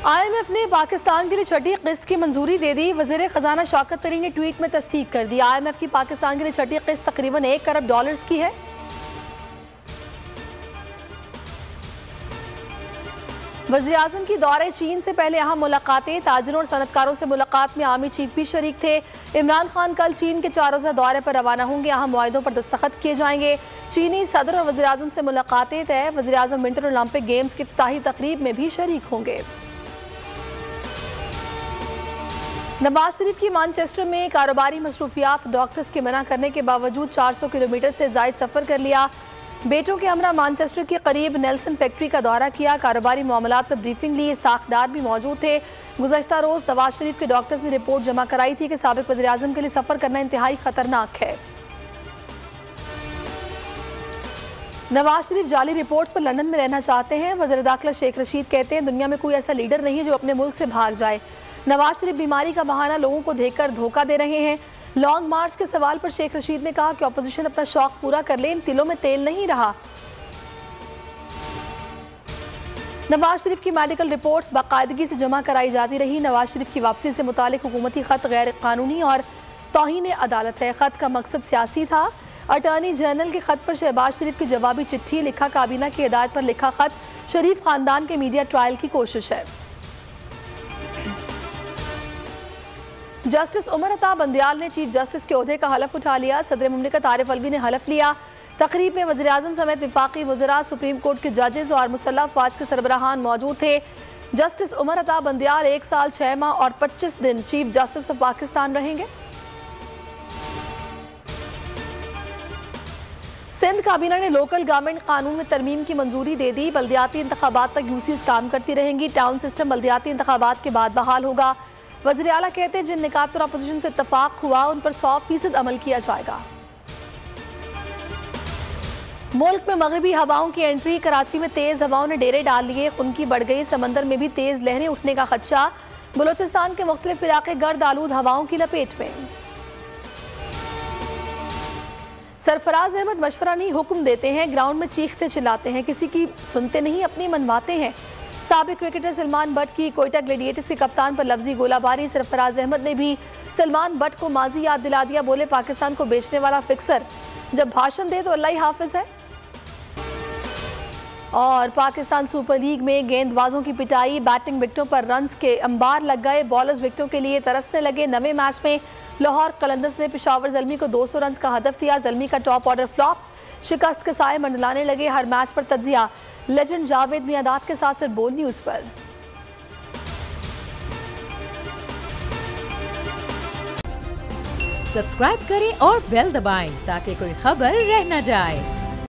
IMF ने पाकिस्तान के लिए छठी किस्त की मंजूरी दे दी। वज़ीर खजाना शौकत तरीन ने ट्वीट में तस्दीक कर दी। IMF की पाकिस्तान के लिए छठी किस्त तकरीबन $1 करोड़ की है। वज़ीर-ए-आज़म की दौरे चीन से पहले अहम मुलाकातें। ताजिरों और सनतकारों से मुलाकात में आर्मी चीफ भी शरीक थे। इमरान खान कल चीन के 4 रोज़ा दौरे पर रवाना होंगे। अहम मुआहिदों पर दस्तखत किए जाएंगे। चीनी सदर और वज़ीर-ए-आज़म से मुलाकातें तय। वज़ीर-ए-आज़म विंटर ओलंपिक गेम्स की इफ्तिताही तकरीब में भी शरीक होंगे। नवाज शरीफ की मैनचेस्टर में कारोबारी मसरूफियात। डॉक्टर्स के मना करने के बावजूद 400 किलोमीटर से ज़ायद सफ़र कर लिया। बेटों के हमरा मैनचेस्टर के करीब नेल्सन फैक्ट्री का दौरा किया। कारोबारी मामलात पर ब्रीफिंग ली। साख्तदार भी मौजूद थे। गुज़श्ता रोज़ नवाज शरीफ के डॉक्टर्स ने रिपोर्ट जमा कराई थी कि साबिक वज़ीर-ए-आज़म के लिए सफ़र करना इंतहाई खतरनाक है। नवाज शरीफ जाली रिपोर्ट्स पर लंदन में रहना चाहते हैं। वज़ीर दाखिला शेख रशीद कहते हैं दुनिया में कोई ऐसा लीडर नहीं है जो अपने मुल्क से भाग जाए। नवाज शरीफ बीमारी का बहाना लोगों को देकर धोखा दे रहे हैं। लॉन्ग मार्च के सवाल पर शेख रशीद ने कहा कि अपोजिशन अपना शौक पूरा कर ले, इन तिलों में तेल नहीं रहा। नवाज शरीफ की मेडिकल रिपोर्ट्स बाकायदगी से जमा कराई जाती रही। नवाज शरीफ की वापसी से मुतालिक हुकूमती खत गैर कानूनी और तौहीन अदालत है। खत का मकसद सियासी था। अटॉर्नी जनरल के खत पर शहबाज शरीफ की जवाबी चिट्ठी। लिखा काबीना की हिदायत पर लिखा खत। शरीफ खानदान के मीडिया ट्रायल की कोशिश है। जस्टिस उमर अता बंदियाल ने चीफ जस्टिस के ओहदे का हलफ उठा लिया। सदर मुमलिकत आरिफ अलवी ने हलफ लिया। तकरीब में वज़ीर-ए-आज़म समेत वफाकी वज़रा, सुप्रीम कोर्ट के जजेस और मुसल्लह अफवाज के सरबराहान मौजूद थे। जस्टिस उमर अता बंदियाल 1 साल 6 माह और 25 दिन चीफ जस्टिस ऑफ पाकिस्तान रहेंगे। सिंध काबीना ने लोकल गवर्नमेंट कानून में तरमीम की मंजूरी दे दी। बल्दियाती इंतखाबात तक यूसीज काम करती रहेंगी। टाउन सिस्टम बल्दियाती इंतखाबात के बाद बहाल होगा। वज़ीर आला कहते हैं जिन निकात पर अपोजिशन से इत्तफाक हुआ उन पर 100% अमल किया जाएगा। मुल्क में मगरबी हवाओं की एंट्री। कराची में तेज हवाओं ने डेरे डाल लिए। खुनकी बढ़ गई। समंदर में भी तेज लहरें उठने का खदशा। बलोचिस्तान के मुख्तलिफ इलाके गर्द आलूद हवाओं की लपेट में। सरफराज अहमद मशवरा नहीं हुक्म देते हैं। ग्राउंड में चीखते चिल्लाते हैं। किसी की सुनते नहीं, अपनी मनवाते हैं। साबिक क्रिकेटर सलमान बट की कोयटा ग्लेडिएटर्स के कप्तान पर लफ्जी गोलाबारी। सरफराज अहमद ने भी सलमान बट को माजी याद दिला दिया। बोले पाकिस्तान को बेचने वाला फिक्सर जब भाषण दे तो अल्लाह ही हाफिज है। और पाकिस्तान सुपर लीग में गेंदबाजों की पिटाई। बैटिंग विकेटों पर रन्स के अंबार लग गए। बॉलर्स विकेटों के लिए तरसने लगे। नवे मैच में लाहौर कलंदर्स ने पेशावर ज़ल्मी को 200 रन का हदफ दिया। ज़ल्मी का टॉप ऑर्डर फ्लॉप। शिकस्त के साए मंडलाने लगे। हर मैच पर तज्जिया। लेजेंड जावेद मियादाद के साथ सिर्फ बोल न्यूज़ पर। सब्सक्राइब करें और बेल दबाएं ताकि कोई खबर रह न जाए।